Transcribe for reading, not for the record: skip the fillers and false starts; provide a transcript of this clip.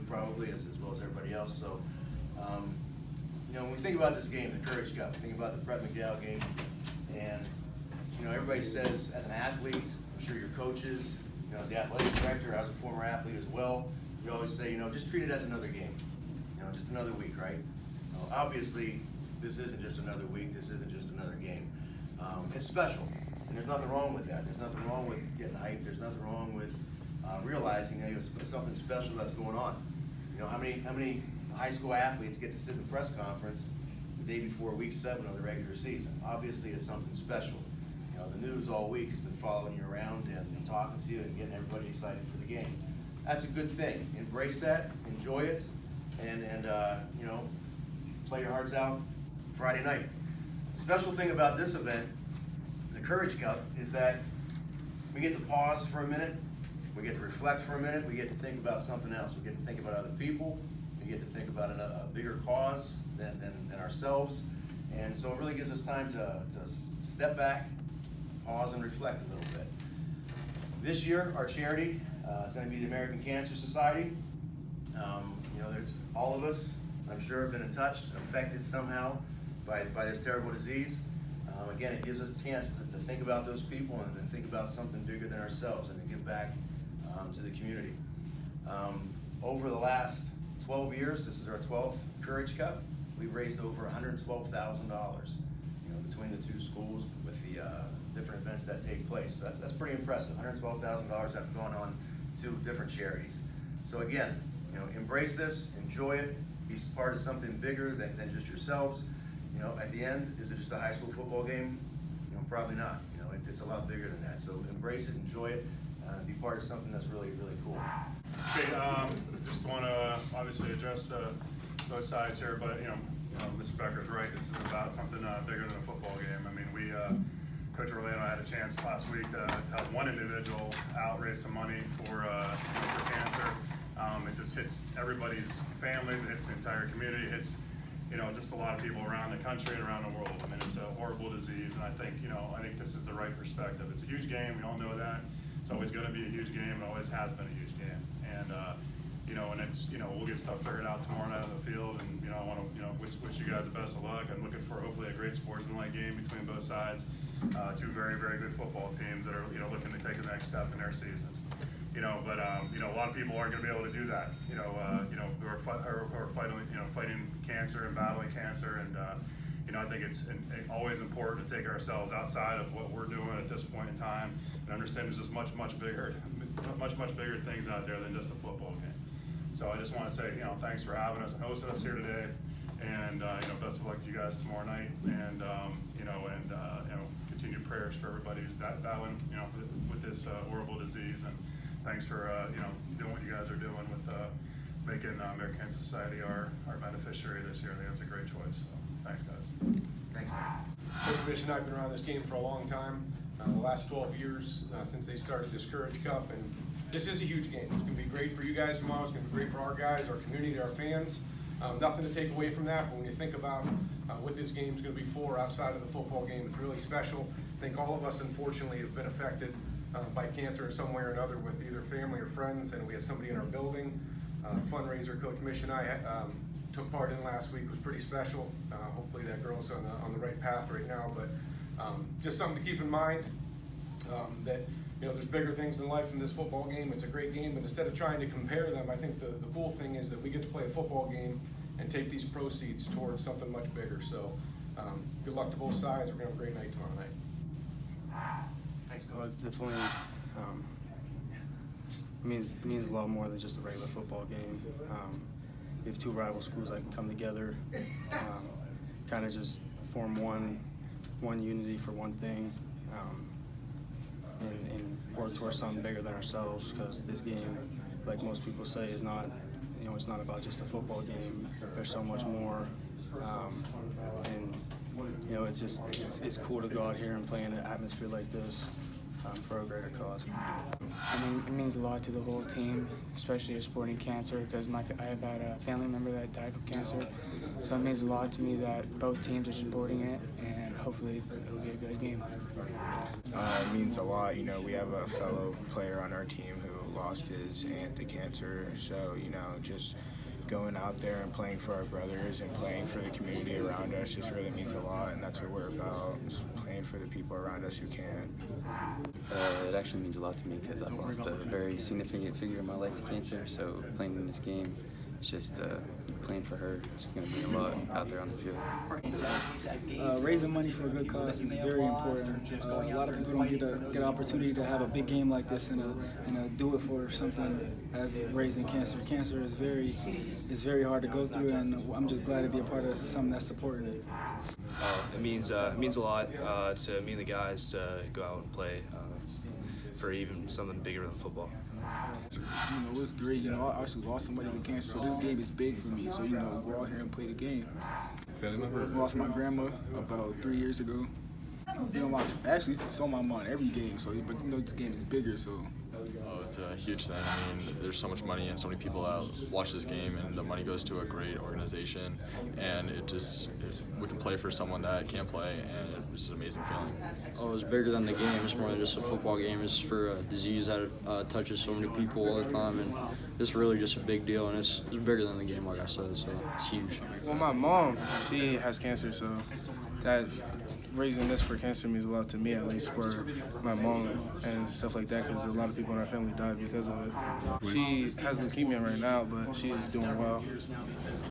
probably, as well as everybody else. So, you know, when we think about this game, the Cureage Cup, think about the Prep McDowell game, and, you know, everybody says, as an athlete, I'm sure your coaches, you know, as the athletic director, I was a former athlete as well, you always say, you know, just treat it as another game. You know, just another week, right? Obviously, this isn't just another week, this isn't just another game. It's special, and there's nothing wrong with that. There's nothing wrong with getting hyped. There's nothing wrong with realizing that there's something special that's going on. You know, how many high school athletes get to sit in the press conference the day before week 7 of the regular season? Obviously, it's something special. You know, the news all week has been following you around and talking to you and getting everybody excited for the game. That's a good thing. Embrace that, enjoy it, and you know, play your hearts out Friday night. The special thing about this event, the Cureage Cup, is that we get to pause for a minute, we get to reflect for a minute, we get to think about something else. We get to think about other people, we get to think about a bigger cause than ourselves, and so it really gives us time to step back, pause, and reflect a little bit. This year, our charity is going to be the American Cancer Society. You know, there's all of us, I'm sure, have been touched, affected somehow by this terrible disease. Again, it gives us a chance to think about those people and then think about something bigger than ourselves and to give back to the community. Over the last 12 years, this is our 12th Cureage Cup, we've raised over $112,000, you know, between the two schools with the different events that take place. That's pretty impressive. $112,000 have gone on to different charities. So again, you know, embrace this, enjoy it, be part of something bigger than just yourselves. You know, at the end, is it just a high school football game? You know, probably not. You know, it's a lot bigger than that. So embrace it, enjoy it, be part of something that's really, really cool. Okay, just want to obviously address both sides here, but you know, Mr. Becker's right. This is about something bigger than a football game. I mean, Coach Orlando had a chance last week to have one individual out raise some money for cancer. It just hits everybody's families, it hits the entire community, it hits, you know, just a lot of people around the country and around the world. I mean, it's a horrible disease, and I think this is the right perspective. It's a huge game, we all know that. It's always going to be a huge game, it always has been a huge game. And, you know, and it's, you know, we'll get stuff figured out tomorrow night on the field, and, you know, I want to, you know, wish you guys the best of luck. I'm looking for hopefully a great sportsmanlike game between both sides. Two very, very good football teams that are, you know, looking to take the next step in their seasons. You know, but you know, a lot of people aren't going to be able to do that. You know, who are fighting cancer and battling cancer, and you know, I think it's always important to take ourselves outside of what we're doing at this point in time and understand there's just much bigger things out there than just a football game. So I just want to say, you know, thanks for having us and hosting us here today, and you know, best of luck to you guys tomorrow night, and you know, continued prayers for everybody who's battling, you know, with this horrible disease. And thanks for you know, doing what you guys are doing with making American Cancer Society our beneficiary this year. I think that's a great choice. So thanks, guys. Thanks, man. Coach Bish and I have been around this game for a long time, the last 12 years since they started this Cureage Cup, and this is a huge game. It's going to be great for you guys tomorrow. It's going to be great for our guys, our community, our fans. Nothing to take away from that, but when you think about what this game is going to be for outside of the football game, it's really special. I think all of us, unfortunately, have been affected by cancer in some way or another with either family or friends, and we had somebody in our building. Fundraiser Coach Mish and I took part in last week was pretty special. Hopefully that girl's on the right path right now, but just something to keep in mind, that, you know, there's bigger things in life than this football game. It's a great game, but instead of trying to compare them, I think the cool thing is that we get to play a football game and take these proceeds towards something much bigger. So good luck to both sides. We're gonna have a great night tomorrow night. Thanks, Well, Coach. it's definitely means a lot more than just a regular football game. We have two rival schools that can come together, kind of just form one unity for one thing, and work towards something bigger than ourselves. Because this game, like most people say, is not, you know, it's not about just a football game. There's so much more, and you know, it's cool to go out here and play in an atmosphere like this for a greater cause. I mean, it means a lot to the whole team, especially supporting cancer, because I have had a family member that died from cancer. So it means a lot to me that both teams are supporting it, and hopefully it'll be a good game. It means a lot. You know, we have a fellow player on our team who lost his aunt to cancer. So, you know, just going out there and playing for our brothers and playing for the community around us just really means a lot, and that's what we're about, is playing for the people around us who can't. It actually means a lot to me because I've lost a very significant figure in my life to cancer, so playing in this game, it's just playing for her. It's going to mean a lot out there on the field. Raising money for a good cause is very important. A lot of people don't get an opportunity to have a big game like this and do it for something as raising cancer. Cancer is very hard to go through, and I'm just glad to be a part of something that's supporting it. It means a lot to me and the guys to go out and play for even something bigger than football. You know, it's great. You know, I actually lost somebody to cancer, so this game is big for me. So, you know, go out here and play the game. I lost my grandma about 3 years ago. You know, actually, it's on my mind every game. So, but you know, this game is bigger, so. Oh, it's a huge thing. I mean, there's so much money and so many people that watch this game, and the money goes to a great organization, and we can play for someone that can't play, and it's an amazing feeling. Oh, it's bigger than the game. It's more than just a football game. It's for a disease that touches so many people all the time, and it's really just a big deal, and it's bigger than the game, like I said, so it's huge. Well, my mom, she has cancer, so that raising this for cancer means a lot to me, at least for my mom and stuff like that, because a lot of people in our family died because of it. She has leukemia right now, but she's doing well.